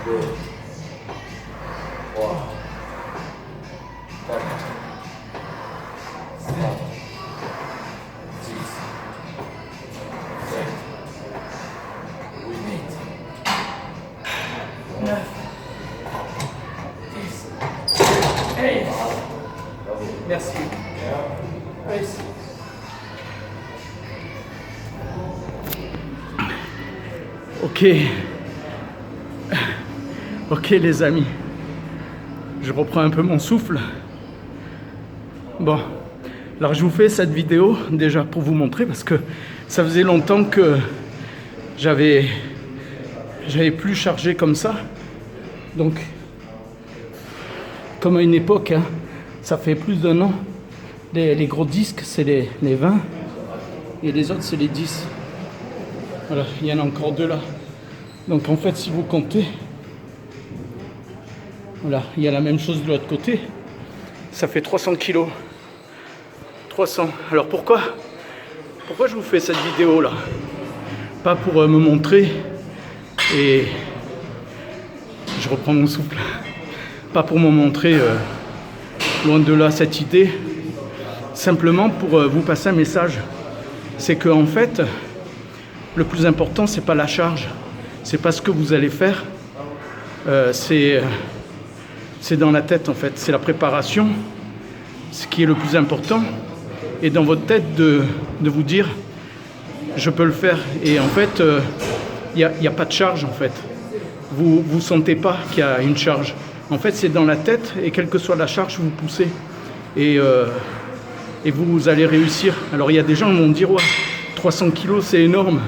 2, 3, 4, 5, 6, 7, 8, 9, 10. Hey! Merci. Merci. Ok. Ok les amis. Je reprends un peu mon souffle. Bon. Alors je vous fais cette vidéo déjà pour vous montrer parce que ça faisait longtemps que j'avais plus chargé comme ça. Donc, comme à une époque, hein, ça fait plus d'un an. Les gros disques, c'est les 20 et les autres, c'est les 10. Voilà, il y en a encore deux là. Donc en fait, si vous comptez, voilà, il y a la même chose de l'autre côté. Ça fait 300 kilos. 300. Alors pourquoi je vous fais cette vidéo là? Pas pour me montrer et je reprends mon souffle. Pas pour me montrer loin de là cette idée. Simplement pour vous passer un message. C'est que en fait, le plus important, c'est pas la charge, c'est pas ce que vous allez faire, c'est dans la tête en fait, c'est la préparation, ce qui est le plus important, et dans votre tête de vous dire, je peux le faire, et en fait, il n'y a pas de charge en fait, vous sentez pas qu'il y a une charge, en fait c'est dans la tête, et quelle que soit la charge, vous poussez, et vous allez réussir. Alors il y a des gens qui vont me dire, ouais, 300 kilos c'est énorme.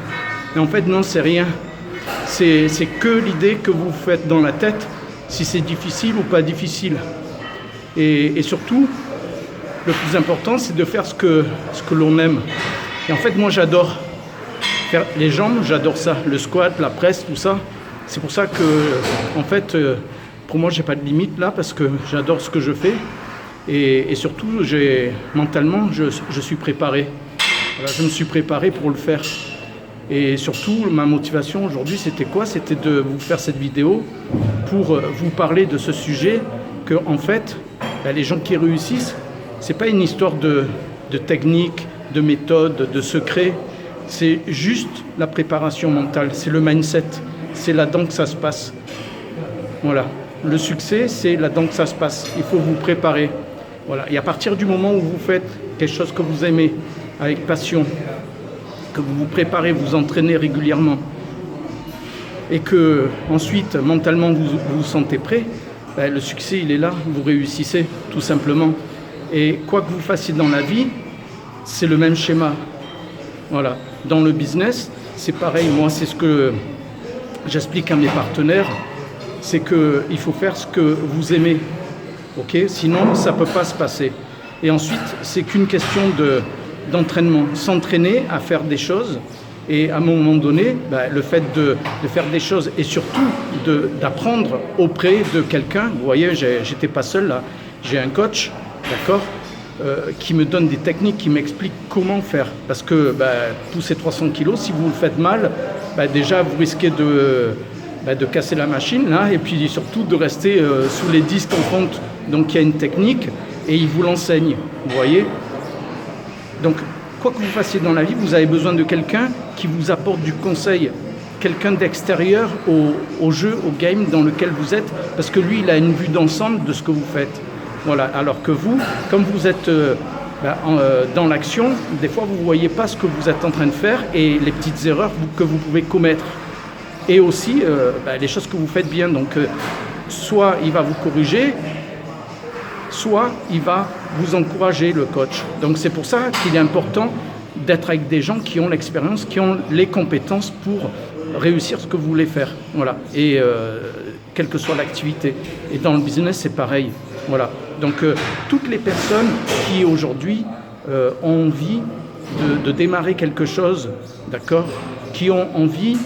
Et en fait non, c'est rien. C'est que l'idée que vous faites dans la tête, si c'est difficile ou pas difficile. Et surtout, le plus important, c'est de faire ce que l'on aime. Et en fait, moi j'adore faire les jambes, j'adore ça, le squat, la presse, tout ça. C'est pour ça que, en fait, pour moi, j'ai pas de limite là, parce que j'adore ce que je fais. Et surtout, mentalement, je suis préparé. Voilà, je me suis préparé pour le faire. Et surtout, ma motivation aujourd'hui, c'était quoi? C'était de vous faire cette vidéo pour vous parler de ce sujet, que en fait, les gens qui réussissent, c'est pas une histoire de technique, de méthode, de secret. C'est juste la préparation mentale, c'est le mindset, c'est là-dedans que ça se passe. Voilà. Le succès, c'est là-dedans que ça se passe. Il faut vous préparer. Voilà. Et à partir du moment où vous faites quelque chose que vous aimez, avec passion, que vous vous préparez, vous entraînez régulièrement, et que ensuite, mentalement, vous vous sentez prêt, ben, le succès, il est là, vous réussissez, tout simplement. Et quoi que vous fassiez dans la vie, c'est le même schéma. Voilà. Dans le business, c'est pareil. Moi, c'est ce que j'explique à mes partenaires, c'est qu'il faut faire ce que vous aimez. Ok? Sinon, ça ne peut pas se passer. Et ensuite, c'est qu'une question d'entraînement. S'entraîner à faire des choses. Et à un moment donné, le fait de faire des choses et surtout d'apprendre auprès de quelqu'un. Vous voyez, j'étais pas seul là. J'ai un coach, d'accord, qui me donne des techniques, qui m'explique comment faire. Parce que tous ces 300 kilos, si vous le faites mal, déjà vous risquez de casser la machine là, et puis surtout de rester sous les disques en fonte. Donc il y a une technique et il vous l'enseigne, vous voyez. Donc quoi que vous fassiez dans la vie, vous avez besoin de quelqu'un qui vous apporte du conseil, quelqu'un d'extérieur au jeu, au game dans lequel vous êtes, parce que lui il a une vue d'ensemble de ce que vous faites. Voilà. Alors que vous, comme vous êtes dans l'action, des fois vous ne voyez pas ce que vous êtes en train de faire et les petites erreurs que vous pouvez commettre. Et aussi les choses que vous faites bien. Donc soit il va vous corriger, soit il va vous encourager, le coach. Donc c'est pour ça qu'il est important d'être avec des gens qui ont l'expérience, qui ont les compétences pour réussir ce que vous voulez faire. Voilà. Et quelle que soit l'activité. Et dans le business, c'est pareil. Voilà. Donc toutes les personnes qui aujourd'hui ont envie de démarrer quelque chose, d'accord, qui ont envie,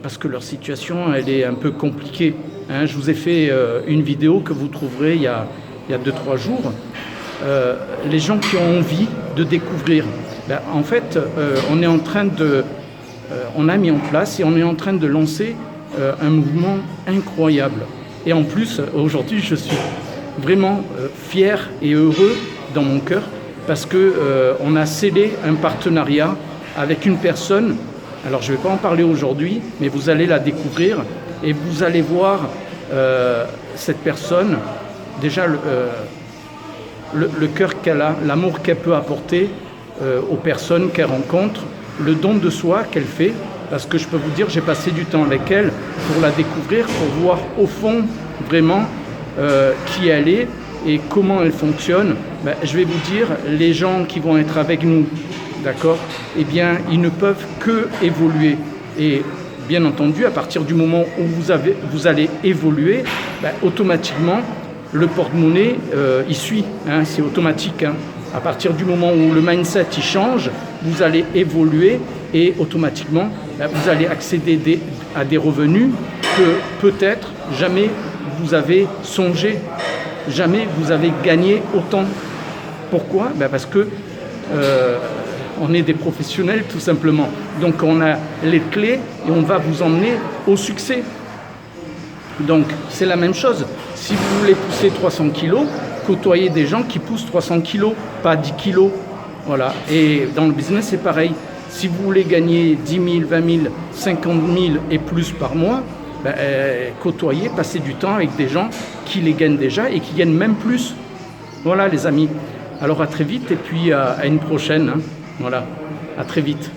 parce que leur situation elle est un peu compliquée. Hein. Je vous ai fait une vidéo que vous trouverez il y a 2-3 jours. Les gens qui ont envie de découvrir. En fait, on est en train on a mis en place et on est en train de lancer un mouvement incroyable. Et en plus, aujourd'hui, je suis vraiment fier et heureux dans mon cœur parce qu'on a scellé un partenariat avec une personne. Alors, je ne vais pas en parler aujourd'hui, mais vous allez la découvrir et vous allez voir cette personne, déjà le cœur qu'elle a, l'amour qu'elle peut apporter aux personnes qu'elle rencontre, le don de soi qu'elle fait, parce que je peux vous dire, j'ai passé du temps avec elle pour la découvrir, pour voir au fond vraiment qui elle est et comment elle fonctionne. Ben, je vais vous dire, les gens qui vont être avec nous, d'accord, eh bien, ils ne peuvent que évoluer. Et bien entendu, à partir du moment où vous allez évoluer, ben, automatiquement, le porte-monnaie, il suit, hein, c'est automatique. Hein. À partir du moment où le mindset il change, vous allez évoluer et automatiquement, ben, vous allez accéder à des revenus que peut-être jamais vous avez songé, jamais vous avez gagné autant. Pourquoi ? Ben parce que on est des professionnels tout simplement. Donc on a les clés et on va vous emmener au succès. Donc c'est la même chose. Si vous voulez pousser 300 kilos, côtoyez des gens qui poussent 300 kilos, pas 10 kilos. Voilà. Et dans le business, c'est pareil. Si vous voulez gagner 10 000, 20 000, 50 000 et plus par mois, ben, côtoyez, passez du temps avec des gens qui les gagnent déjà et qui gagnent même plus. Voilà les amis. Alors à très vite et puis à une prochaine. Hein. Voilà. À très vite.